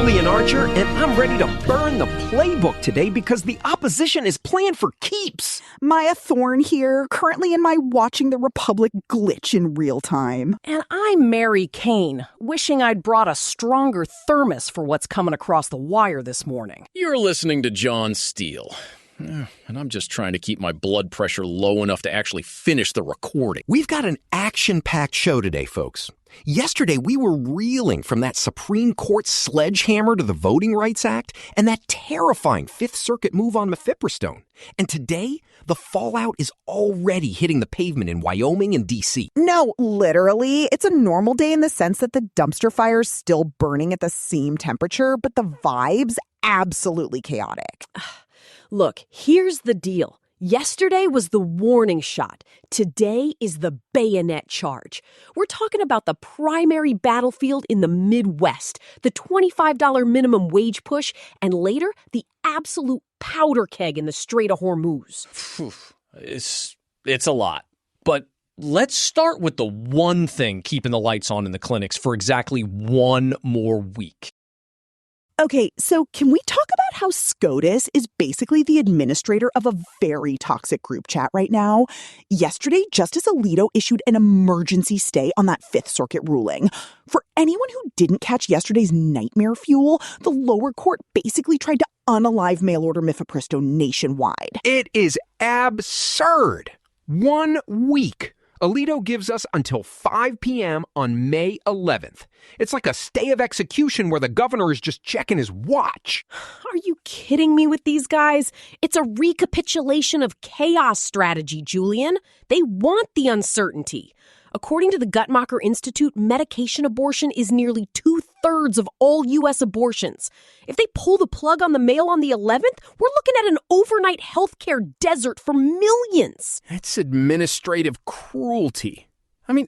Julian Archer, and I'm ready to burn the playbook today because the opposition is playing for keeps. Maya Thorne here, currently in my Watching the Republic glitch in real time. And I'm Mary Kane, wishing I'd brought a stronger thermos for what's coming across the wire this morning. You're listening to John Steele. And I'm just trying to keep my blood pressure low enough to actually finish the recording. We've got an action-packed show today, folks. Yesterday, we were reeling from that Supreme Court sledgehammer to the Voting Rights Act and that terrifying Fifth Circuit move on mifepristone. And today, the fallout is already hitting the pavement in Wyoming and D.C. No, literally, it's a normal day in the sense that the dumpster fire's still burning at the same temperature, but the vibe's absolutely chaotic. Look, here's the deal. Yesterday was the warning shot. Today is the bayonet charge. We're talking about the primary battlefield in the Midwest, the $25 minimum wage push, and later, the absolute powder keg in the Strait of Hormuz. It's a lot. But let's start with the one thing keeping the lights on in the clinics for exactly one more week. Okay, so can we talk about how SCOTUS is basically the administrator of a very toxic group chat right now? Yesterday, Justice Alito issued an emergency stay on that Fifth Circuit ruling. For anyone who didn't catch yesterday's nightmare fuel, the lower court basically tried to unalive mail-order mifepristone nationwide. It is absurd. 1 week. Alito gives us until 5 p.m. on May 11th. It's like a stay of execution where the governor is just checking his watch. Are you kidding me with these guys? It's a recapitulation of chaos strategy, Julian. They want the uncertainty. According to the Guttmacher Institute, medication abortion is nearly 2/3 of all U.S. abortions. If they pull the plug on the mail on the 11th, we're looking at an overnight healthcare desert for millions. It's administrative cruelty. I mean,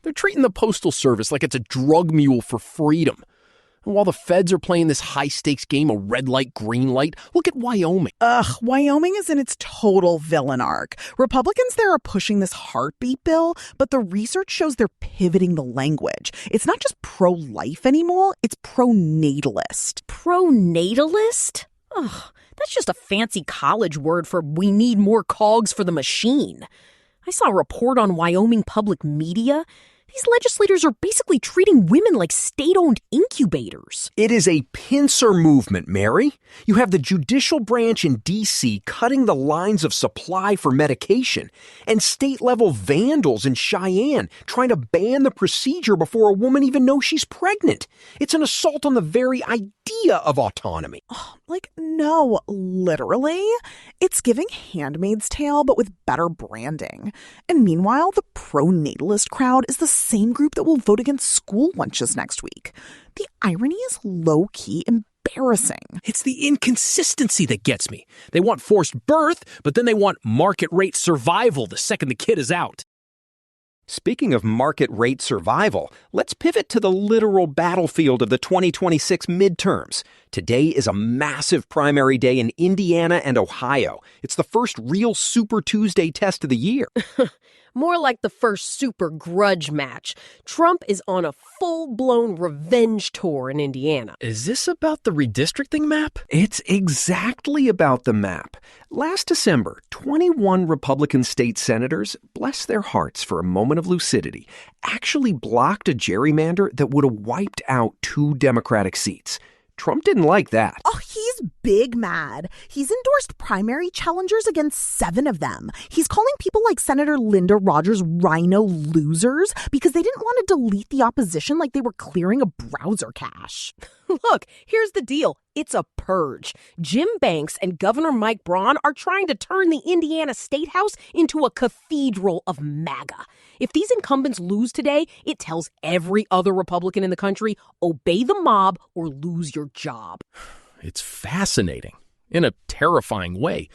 they're treating the Postal Service like it's a drug mule for freedom. And while the feds are playing this high-stakes game of red light, green light, look at Wyoming. Wyoming is in its total villain arc. Republicans there are pushing this heartbeat bill, but the research shows they're pivoting the language. It's not just pro-life anymore, it's pro-natalist. Pro-natalist? Ugh, that's just a fancy college word for we need more cogs for the machine. I saw a report on Wyoming public media. These legislators are basically treating women like state-owned incubators. It is a pincer movement, Mary. You have the judicial branch in D.C. cutting the lines of supply for medication, and state-level vandals in Cheyenne trying to ban the procedure before a woman even knows she's pregnant. It's an assault on the very idea of autonomy. No, literally. It's giving Handmaid's Tale, but with better branding. And meanwhile, the pro-natalist crowd is the same group that will vote against school lunches next week. The irony is low-key embarrassing. It's the inconsistency that gets me. They want forced birth, but then they want market rate survival the second the kid is out. Speaking of market rate survival, let's pivot to the literal battlefield of the 2026 midterms. Today is a massive primary day in Indiana and Ohio. It's the first real Super Tuesday test of the year. More like the first super grudge match. Trump is on a full-blown revenge tour in Indiana. Is this about the redistricting map? It's exactly about the map. Last December, 21 Republican state senators, bless their hearts for a moment of lucidity, actually blocked a gerrymander that would have wiped out 2 Democratic seats. Trump didn't like that. Oh, he's big mad. He's endorsed primary challengers against 7 of them. He's calling people like Senator Linda Rogers rhino losers because they didn't want to delete the opposition like they were clearing a browser cache. Look, here's the deal. It's a purge. Jim Banks and Governor Mike Braun are trying to turn the Indiana State House into a cathedral of MAGA. If these incumbents lose today, it tells every other Republican in the country, obey the mob or lose your job. It's fascinating. In a terrifying way.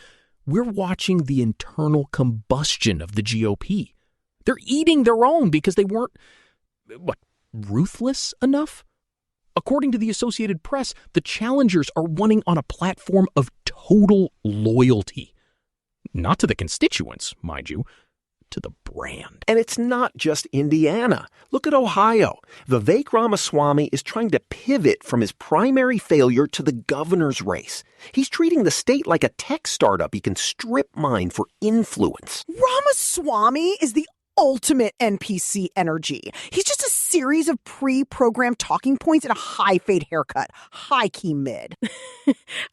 We're watching the internal combustion of the GOP. They're eating their own because they weren't, ruthless enough? According to the Associated Press, the challengers are running on a platform of total loyalty. Not to the constituents, mind you, to the brand. And it's not just Indiana. Look at Ohio. Vivek Ramaswamy is trying to pivot from his primary failure to the governor's race. He's treating the state like a tech startup he can strip mine for influence. Ramaswamy is the ultimate NPC energy. He's just a series of pre-programmed talking points and a high-fade haircut. High-key mid.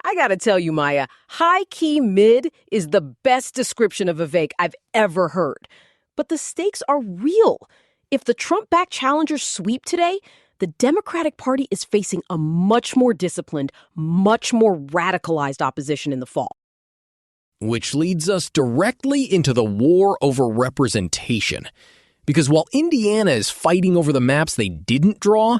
I gotta tell you, Maya, high-key mid is the best description of Vivek I've ever heard. But the stakes are real. If the Trump-backed challengers sweep today, the Democratic Party is facing a much more disciplined, much more radicalized opposition in the fall. Which leads us directly into the war over representation. Because while Indiana is fighting over the maps they didn't draw,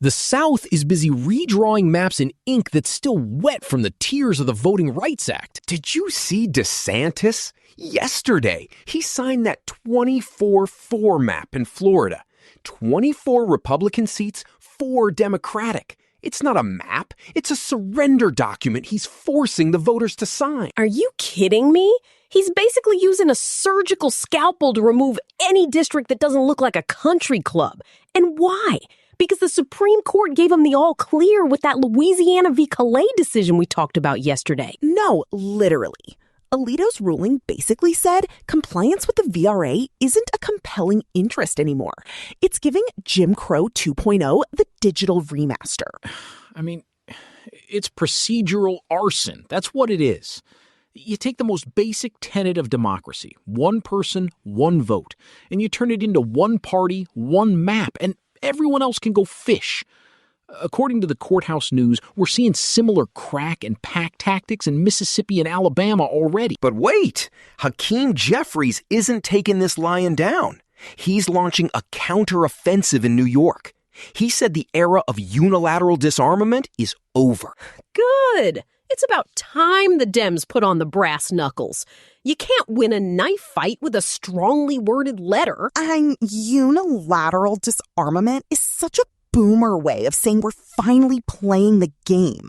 the South is busy redrawing maps in ink that's still wet from the tears of the Voting Rights Act. Did you see DeSantis? Yesterday, he signed that 24-4 map in Florida. 24 Republican seats, 4 Democratic. It's not a map. It's a surrender document he's forcing the voters to sign. Are you kidding me? He's basically using a surgical scalpel to remove any district that doesn't look like a country club. And why? Because the Supreme Court gave him the all clear with that Louisiana v. Calais decision we talked about yesterday. No, literally. Alito's ruling basically said compliance with the VRA isn't a compelling interest anymore. It's giving Jim Crow 2.0 the digital remaster. I mean, it's procedural arson. That's what it is. You take the most basic tenet of democracy, one person, one vote, and you turn it into one party, one map, and everyone else can go fish. According to the Courthouse News, we're seeing similar crack and pack tactics in Mississippi and Alabama already. But wait, Hakeem Jeffries isn't taking this lying down. He's launching a counteroffensive in New York. He said the era of unilateral disarmament is over. Good. It's about time the Dems put on the brass knuckles. You can't win a knife fight with a strongly worded letter. Unilateral disarmament is such a boomer way of saying we're finally playing the game.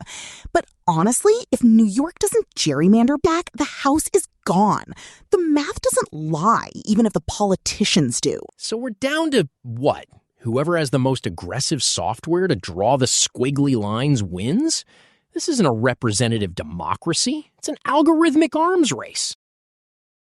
But honestly, if New York doesn't gerrymander back, the House is gone. The math doesn't lie, even if the politicians do. So we're down to what? Whoever has the most aggressive software to draw the squiggly lines wins? This isn't a representative democracy. It's an algorithmic arms race.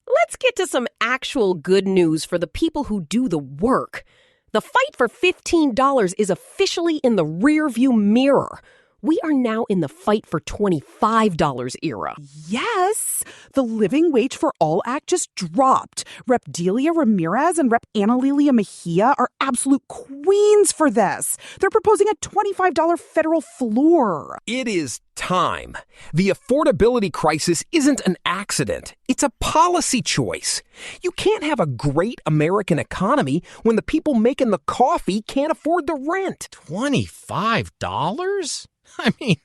Let's get to some actual good news for the people who do the work. The fight for $15 is officially in the rearview mirror. We are now in the fight for $25 era. Yes, the Living Wage for All Act just dropped. Rep. Delia Ramirez and Rep. Ana Lilia Mejia are absolute queens for this. They're proposing a $25 federal floor. It is time. The affordability crisis isn't an accident. It's a policy choice. You can't have a great American economy when the people making the coffee can't afford the rent. $25? I mean,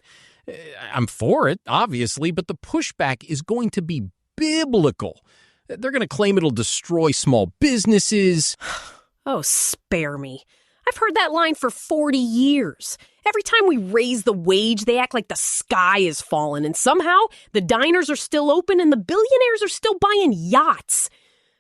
I'm for it, obviously, but the pushback is going to be biblical. They're going to claim it'll destroy small businesses. Oh, spare me. I've heard that line for 40 years. Every time we raise the wage, they act like the sky is falling, and somehow the diners are still open and the billionaires are still buying yachts.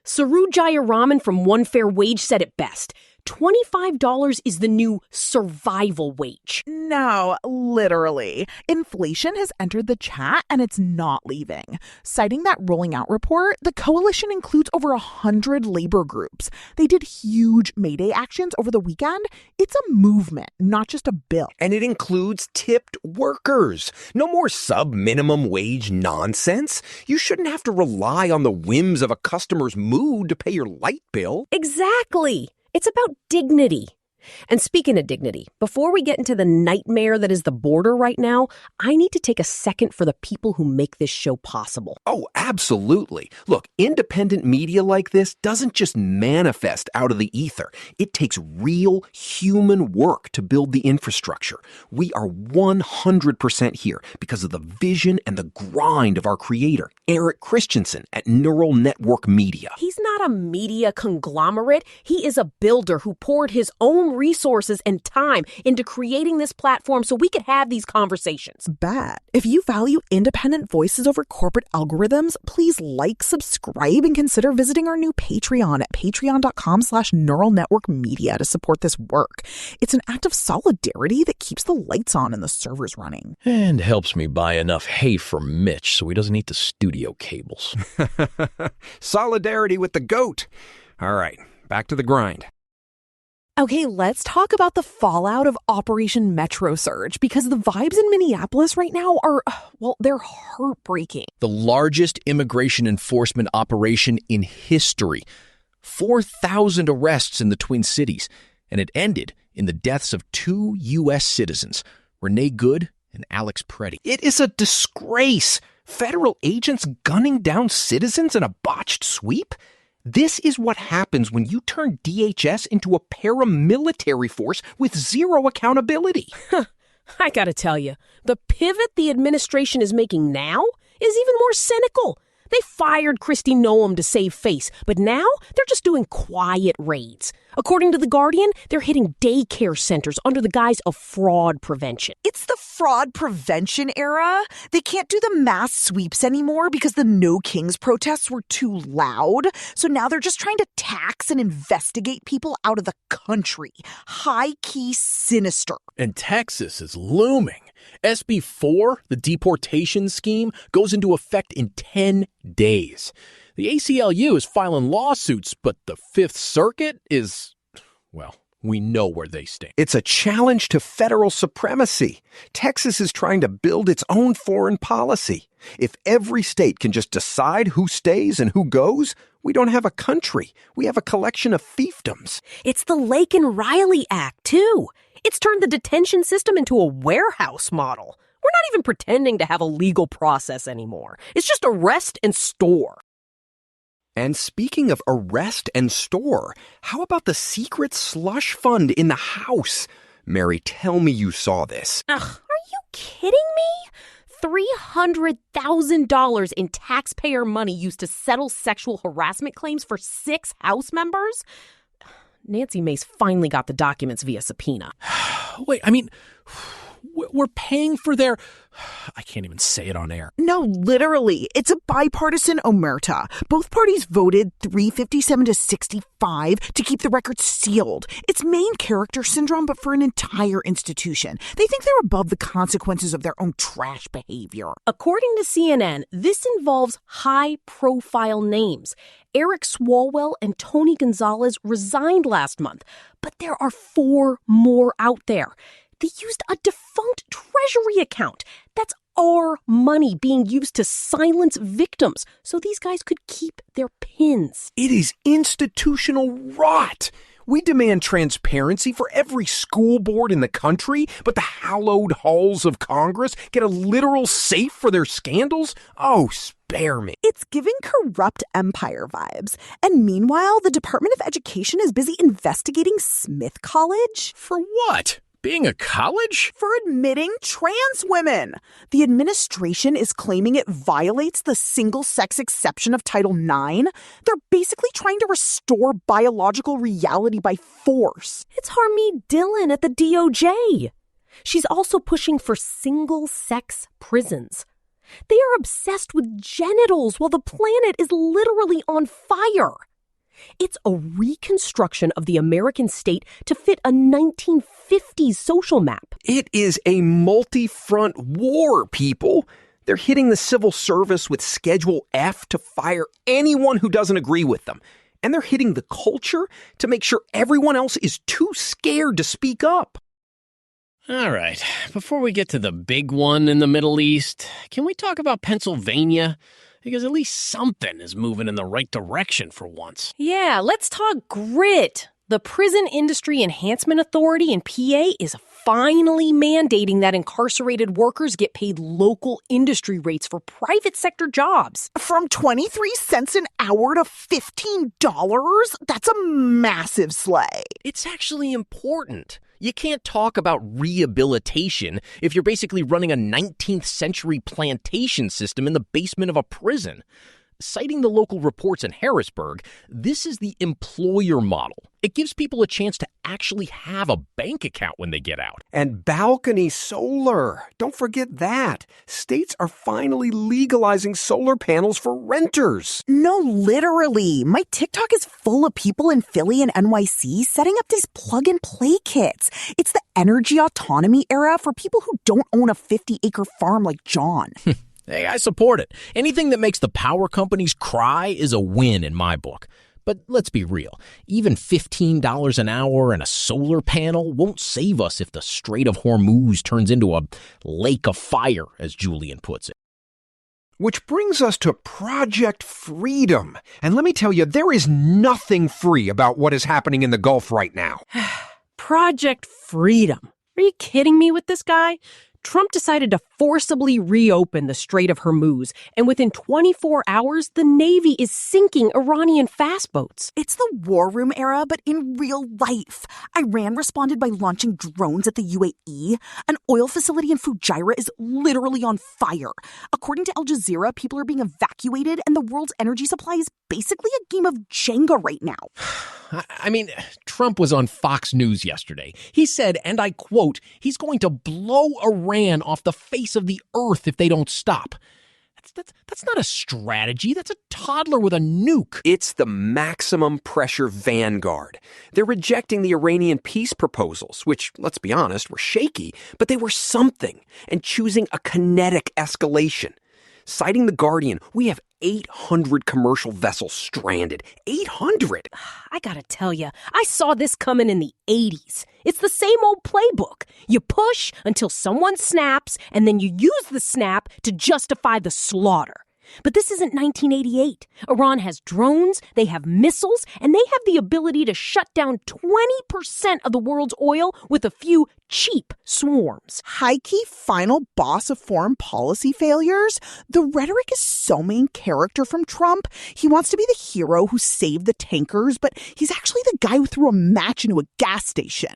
Saru Jayaraman from One Fair Wage said it best. $25 is the new survival wage. No, literally. Inflation has entered the chat and it's not leaving. Citing that rolling out report, the coalition includes over 100 labor groups. They did huge May Day actions over the weekend. It's a movement, not just a bill. And it includes tipped workers. No more sub-minimum wage nonsense. You shouldn't have to rely on the whims of a customer's mood to pay your light bill. Exactly. It's about dignity. And speaking of dignity, before we get into the nightmare that is the border right now, I need to take a second for the people who make this show possible. Oh, absolutely. Look, independent media like this doesn't just manifest out of the ether. It takes real human work to build the infrastructure. We are 100% here because of the vision and the grind of our creator, Eric Christensen at Neural Network Media. He's not a media conglomerate. He is a builder who poured his own some resources and time into creating this platform so we could have these conversations. Bet. If you value independent voices over corporate algorithms, please like, subscribe, and consider visiting our new Patreon at patreon.com/neuralnetworkmedia to support this work. It's an act of solidarity that keeps the lights on and the servers running. And helps me buy enough hay for Mitch so he doesn't eat the studio cables. Solidarity with the goat. All right, back to the grind. Okay, let's talk about the fallout of Operation Metro Surge, because the vibes in Minneapolis right now are, well, they're heartbreaking. The largest immigration enforcement operation in history. 4,000 arrests in the Twin Cities, and it ended in the deaths of 2 U.S. citizens, Renee Good and Alex Preddy. It is a disgrace. Federal agents gunning down citizens in a botched sweep? This is what happens when you turn DHS into a paramilitary force with zero accountability. I gotta tell you, the pivot the administration is making now is even more cynical. They fired Kristi Noem to save face, but now they're just doing quiet raids. According to The Guardian, they're hitting daycare centers under the guise of fraud prevention. It's the fraud prevention era. They can't do the mass sweeps anymore because the No Kings protests were too loud. So now they're just trying to tax and investigate people out of the country. High-key sinister. And Texas is looming. SB 4, the deportation scheme, goes into effect in 10 days. The ACLU is filing lawsuits, but the Fifth Circuit is, well, we know where they stand. It's a challenge to federal supremacy. Texas is trying to build its own foreign policy. If every state can just decide who stays and who goes, we don't have a country. We have a collection of fiefdoms. It's the Lake and Riley Act, too. It's turned the detention system into a warehouse model. We're not even pretending to have a legal process anymore. It's just arrest and store. And speaking of arrest and store, how about the secret slush fund in the House? Mary, tell me you saw this. Ugh, are you kidding me? $300,000 in taxpayer money used to settle sexual harassment claims for 6 House members? Nancy Mace finally got the documents via subpoena. Wait, I mean, we're paying for their... I can't even say it on air. No, literally. It's a bipartisan omerta. Both parties voted 357 to 65 to keep the records sealed. It's main character syndrome, but for an entire institution. They think they're above the consequences of their own trash behavior. According to CNN, this involves high-profile names. Eric Swalwell and Tony Gonzalez resigned last month, but there are 4 more out there. They used a defunct Treasury account. That's our money being used to silence victims so these guys could keep their pins. It is institutional rot. We demand transparency for every school board in the country, but the hallowed halls of Congress get a literal safe for their scandals? Oh, spare me. It's giving corrupt empire vibes. And meanwhile, the Department of Education is busy investigating Smith College. For what? Being a college? For admitting trans women. The administration is claiming it violates the single-sex exception of Title IX. They're basically trying to restore biological reality by force. It's Harmeet Dillon at the DOJ. She's also pushing for single-sex prisons. They are obsessed with genitals while the planet is literally on fire. It's a reconstruction of the American state to fit a 1950s social map. It is a multi-front war, people. They're hitting the civil service with Schedule F to fire anyone who doesn't agree with them. And they're hitting the culture to make sure everyone else is too scared to speak up. All right, before we get to the big one in the Middle East, can we talk about Pennsylvania? Because at least something is moving in the right direction for once. Yeah, let's talk grit. The Prison Industry Enhancement Authority in PA is finally mandating that incarcerated workers get paid local industry rates for private sector jobs. From 23 cents an hour to $15? That's a massive slay. It's actually important. You can't talk about rehabilitation if you're basically running a 19th century plantation system in the basement of a prison. Citing the local reports in Harrisburg, this is the employer model. It gives people a chance to actually have a bank account when they get out. And balcony solar. Don't forget that. States are finally legalizing solar panels for renters. No, literally. My TikTok is full of people in Philly and NYC setting up these plug-and-play kits. It's the energy autonomy era for people who don't own a 50-acre farm like John. Hey, I support it. Anything that makes the power companies cry is a win in my book. But let's be real. Even $15 an hour and a solar panel won't save us if the Strait of Hormuz turns into a lake of fire, as Julian puts it. Which brings us to Project Freedom. And let me tell you, there is nothing free about what is happening in the Gulf right now. Project Freedom. Are you kidding me with this guy? Trump decided to forcibly reopen the Strait of Hormuz, and within 24 hours, the Navy is sinking Iranian fast boats. It's the war room era, but in real life. Iran responded by launching drones at the UAE. An oil facility in Fujairah is literally on fire. According to Al Jazeera, people are being evacuated, and the world's energy supply is basically a game of Jenga right now. I mean, Trump was on Fox News yesterday. He said, and I quote, he's going to blow Iran off the face of the earth if they don't stop. That's not a strategy. That's a toddler with a nuke. It's the maximum pressure vanguard. They're rejecting the Iranian peace proposals, which, let's be honest, were shaky, but they were something, and choosing a kinetic escalation. Citing The Guardian, we have 800 commercial vessels stranded. 800! I gotta tell you, I saw this coming in the 80s. It's the same old playbook. You push until someone snaps, and then you use the snap to justify the slaughter. But this isn't 1988. Iran has drones, they have missiles, and they have the ability to shut down 20% of the world's oil with a few cheap swarms. High-key final boss of foreign policy failures? The rhetoric is so main character from Trump. He wants to be the hero who saved the tankers, but he's actually the guy who threw a match into a gas station.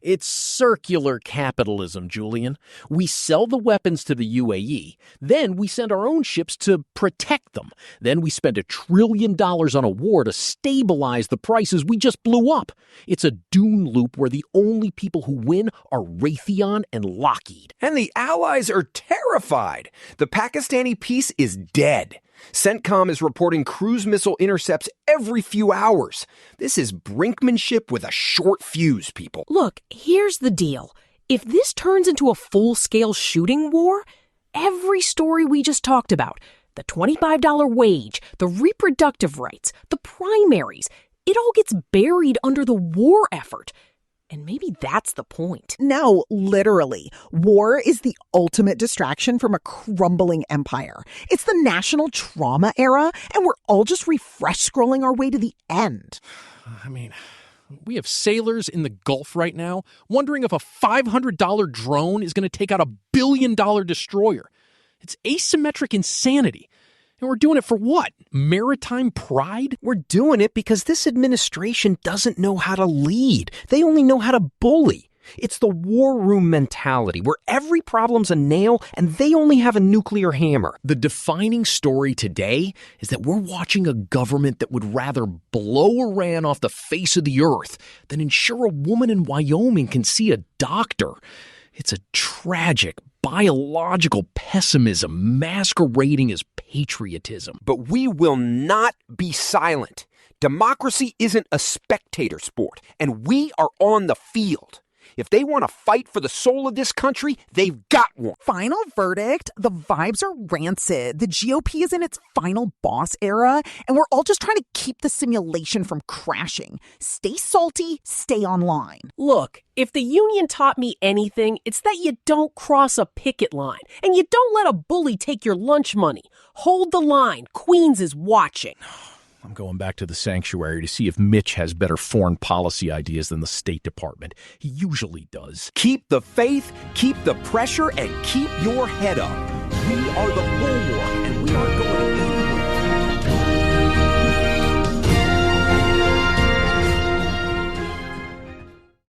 It's circular capitalism, Julian. We sell the weapons to the UAE, then we send our own ships to protect them. Then we spend $1 trillion on a war to stabilize the prices we just blew up. It's a doom loop where the only people who win are Raytheon and Lockheed. And the allies are terrified. The Pakistani peace is dead. CENTCOM is reporting cruise missile intercepts every few hours. This is brinkmanship with a short fuse, people. Look, here's the deal. If this turns into a full-scale shooting war, every story we just talked about, the $25 wage, the reproductive rights, the primaries, it all gets buried under the war effort. And maybe that's the point. No, literally. War is the ultimate distraction from a crumbling empire. It's the national trauma era, and we're all just refresh scrolling our way to the end. I mean, we have sailors in the Gulf right now wondering if a $500 drone is going to take out $1 billion destroyer. It's asymmetric insanity. And we're doing it for what? Maritime pride? We're doing it because this administration doesn't know how to lead. They only know how to bully. It's the war room mentality where every problem's a nail and they only have a nuclear hammer. The defining story today is that we're watching a government that would rather blow Iran off the face of the earth than ensure a woman in Wyoming can see a doctor. It's a tragic biological pessimism masquerading as patriotism. But we will not be silent. Democracy isn't a spectator sport, and we are on the field. If they want to fight for the soul of this country, they've got one. Final verdict, the vibes are rancid. The GOP is in its final boss era, and we're all just trying to keep the simulation from crashing. Stay salty, stay online. Look, if the union taught me anything, it's that you don't cross a picket line, and you don't let a bully take your lunch money. Hold the line. Queens is watching. I'm going back to the sanctuary to see if Mitch has better foreign policy ideas than the State Department. He usually does. Keep the faith, keep the pressure, and keep your head up. We are the bulwark, and we are going